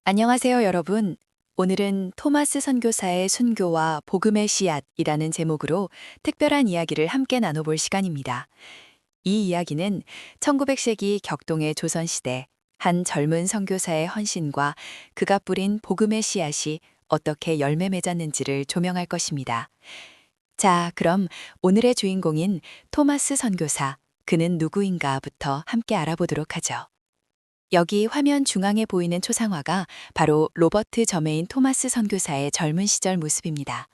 안녕하세요, 여러분. 오늘은 토마스 선교사의 순교와 복음의 씨앗이라는 제목으로 특별한 이야기를 함께 나눠볼 시간입니다. 이 이야기는 1900세기 격동의 조선시대 한 젊은 선교사의 헌신과 그가 뿌린 복음의 씨앗이 어떻게 열매 맺었는지를 조명할 것입니다. 자, 그럼 오늘의 주인공인 토마스 선교사, 그는 누구인가부터 함께 알아보도록 하죠. 여기 화면 중앙에 보이는 초상화가 바로 로버트 저메인 토마스 선교사의 젊은 시절 모습입니다.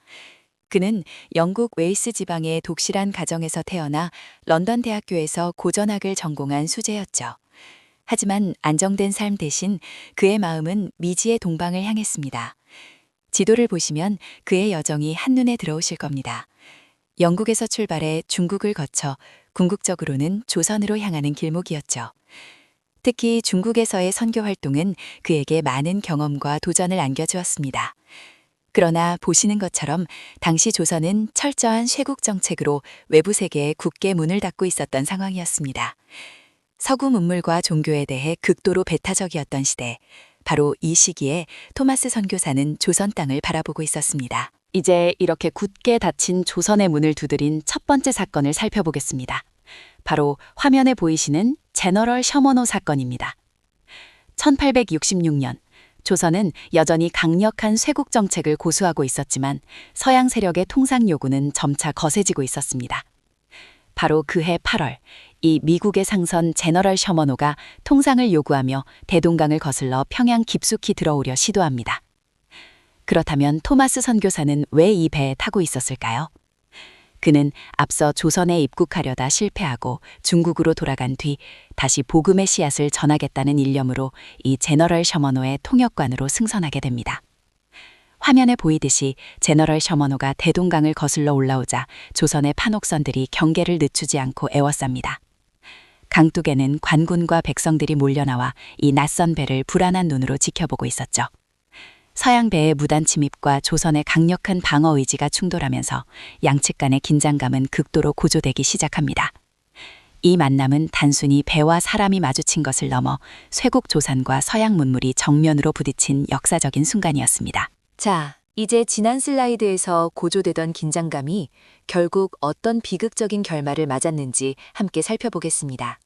그는 영국 웨일스 지방의 독실한 가정에서 태어나 런던 대학교에서 고전학을 전공한 수재였죠. 하지만 안정된 삶 대신 그의 마음은 미지의 동방을 향했습니다. 지도를 보시면 그의 여정이 한눈에 들어오실 겁니다. 영국에서 출발해 중국을 거쳐 궁극적으로는 조선으로 향하는 길목이었죠. 특히 중국에서의 선교 활동은 그에게 많은 경험과 도전을 안겨주었습니다. 그러나 보시는 것처럼 당시 조선은 철저한 쇄국 정책으로 외부 세계에 굳게 문을 닫고 있었던 상황이었습니다. 서구 문물과 종교에 대해 극도로 배타적이었던 시대, 바로 이 시기에 토마스 선교사는 조선 땅을 바라보고 있었습니다. 이제 이렇게 굳게 닫힌 조선의 문을 두드린 첫 번째 사건을 살펴보겠습니다. 바로 화면에 보이시는 제너럴 셔머노 사건입니다. 1866년, 조선은 여전히 강력한 쇄국 정책을 고수하고 있었지만 서양 세력의 통상 요구는 점차 거세지고 있었습니다. 바로 그해 8월, 이 미국의 상선 제너럴 셔머노가 통상을 요구하며 대동강을 거슬러 평양 깊숙이 들어오려 시도합니다. 그렇다면 토마스 선교사는 왜 이 배에 타고 있었을까요? 그는 앞서 조선에 입국하려다 실패하고 중국으로 돌아간 뒤 다시 복음의 씨앗을 전하겠다는 일념으로 이 제너럴 셔머노의 통역관으로 승선하게 됩니다. 화면에 보이듯이 제너럴 셔머노가 대동강을 거슬러 올라오자 조선의 판옥선들이 경계를 늦추지 않고 에워쌉니다. 강둑에는 관군과 백성들이 몰려나와 이 낯선 배를 불안한 눈으로 지켜보고 있었죠. 서양 배의 무단 침입과 조선의 강력한 방어 의지가 충돌하면서 양측 간의 긴장감은 극도로 고조되기 시작합니다. 이 만남은 단순히 배와 사람이 마주친 것을 넘어 쇄국 조선과 서양 문물이 정면으로 부딪힌 역사적인 순간이었습니다. 자, 이제 지난 슬라이드에서 고조되던 긴장감이 결국 어떤 비극적인 결말을 맞았는지 함께 살펴보겠습니다.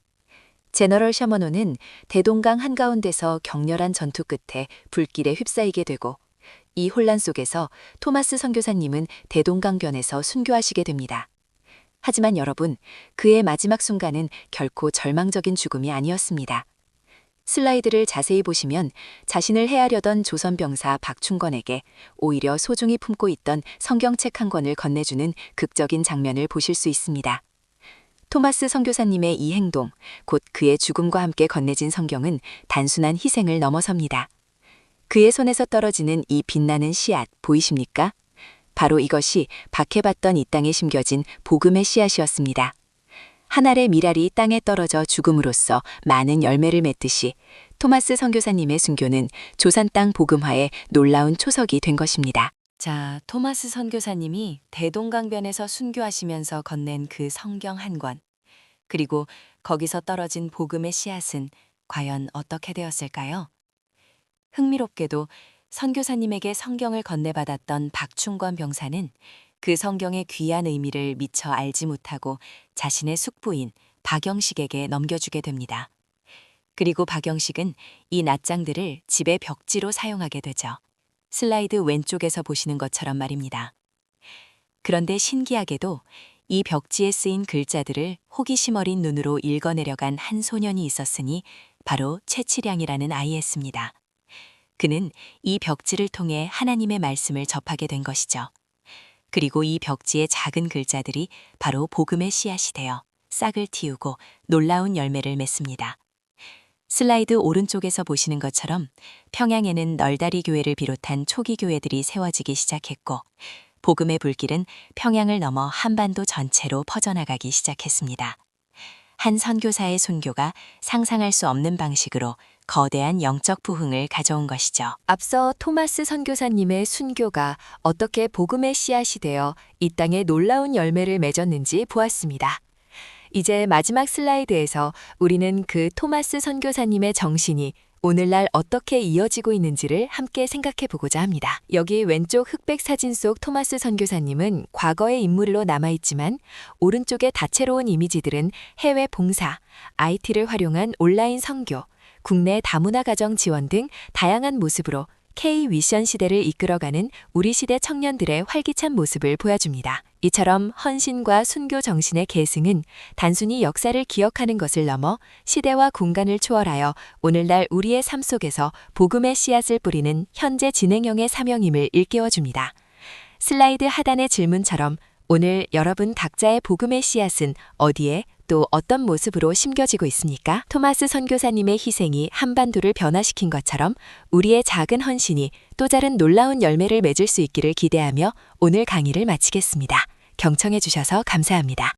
제너럴 셔머노는 대동강 한가운데서 격렬한 전투 끝에 불길에 휩싸이게 되고 이 혼란 속에서 토마스 선교사님은 대동강변에서 순교하시게 됩니다. 하지만 여러분, 그의 마지막 순간은 결코 절망적인 죽음이 아니었습니다. 슬라이드를 자세히 보시면 자신을 해하려던 조선 병사 박충권에게 오히려 소중히 품고 있던 성경책 한 권을 건네주는 극적인 장면을 보실 수 있습니다. 토마스 선교사님의 이 행동, 곧 그의 죽음과 함께 건네진 성경은 단순한 희생을 넘어섭니다. 그의 손에서 떨어지는 이 빛나는 씨앗 보이십니까? 바로 이것이 박해받던 이 땅에 심겨진 복음의 씨앗이었습니다. 한 알의 밀알이 땅에 떨어져 죽음으로써 많은 열매를 맺듯이 토마스 선교사님의 순교는 조선 땅 복음화의 놀라운 초석이 된 것입니다. 자, 토마스 선교사님이 대동강변에서 순교하시면서 건넨 그 성경 한 권, 그리고 거기서 떨어진 복음의 씨앗은 과연 어떻게 되었을까요? 흥미롭게도 선교사님에게 성경을 건네받았던 박충권 병사는 그 성경의 귀한 의미를 미처 알지 못하고 자신의 숙부인 박영식에게 넘겨주게 됩니다. 그리고 박영식은 이 낱장들을 집의 벽지로 사용하게 되죠. 슬라이드 왼쪽에서 보시는 것처럼 말입니다. 그런데 신기하게도 이 벽지에 쓰인 글자들을 호기심 어린 눈으로 읽어내려간 한 소년이 있었으니 바로 최치량이라는 아이였습니다. 그는 이 벽지를 통해 하나님의 말씀을 접하게 된 것이죠. 그리고 이 벽지의 작은 글자들이 바로 복음의 씨앗이 되어 싹을 틔우고 놀라운 열매를 맺습니다. 슬라이드 오른쪽에서 보시는 것처럼 평양에는 널다리 교회를 비롯한 초기 교회들이 세워지기 시작했고 복음의 불길은 평양을 넘어 한반도 전체로 퍼져나가기 시작했습니다. 한 선교사의 순교가 상상할 수 없는 방식으로 거대한 영적 부흥을 가져온 것이죠. 앞서 토마스 선교사님의 순교가 어떻게 복음의 씨앗이 되어 이 땅에 놀라운 열매를 맺었는지 보았습니다. 이제 마지막 슬라이드에서 우리는 그 토마스 선교사님의 정신이 오늘날 어떻게 이어지고 있는지를 함께 생각해 보고자 합니다. 여기 왼쪽 흑백 사진 속 토마스 선교사님은 과거의 인물로 남아있지만 오른쪽의 다채로운 이미지들은 해외 봉사, IT를 활용한 온라인 선교, 국내 다문화 가정 지원 등 다양한 모습으로 K-위션 시대를 이끌어가는 우리 시대 청년들의 활기찬 모습을 보여줍니다. 이처럼 헌신과 순교 정신의 계승은 단순히 역사를 기억하는 것을 넘어 시대와 공간을 초월하여 오늘날 우리의 삶 속에서 복음의 씨앗을 뿌리는 현재 진행형의 사명임을 일깨워줍니다. 슬라이드 하단의 질문처럼 오늘 여러분 각자의 복음의 씨앗은 어디에 또 어떤 모습으로 심겨지고 있습니까? 토마스 선교사님의 희생이 한반도를 변화시킨 것처럼 우리의 작은 헌신이 또 다른 놀라운 열매를 맺을 수 있기를 기대하며 오늘 강의를 마치겠습니다. 경청해 주셔서 감사합니다.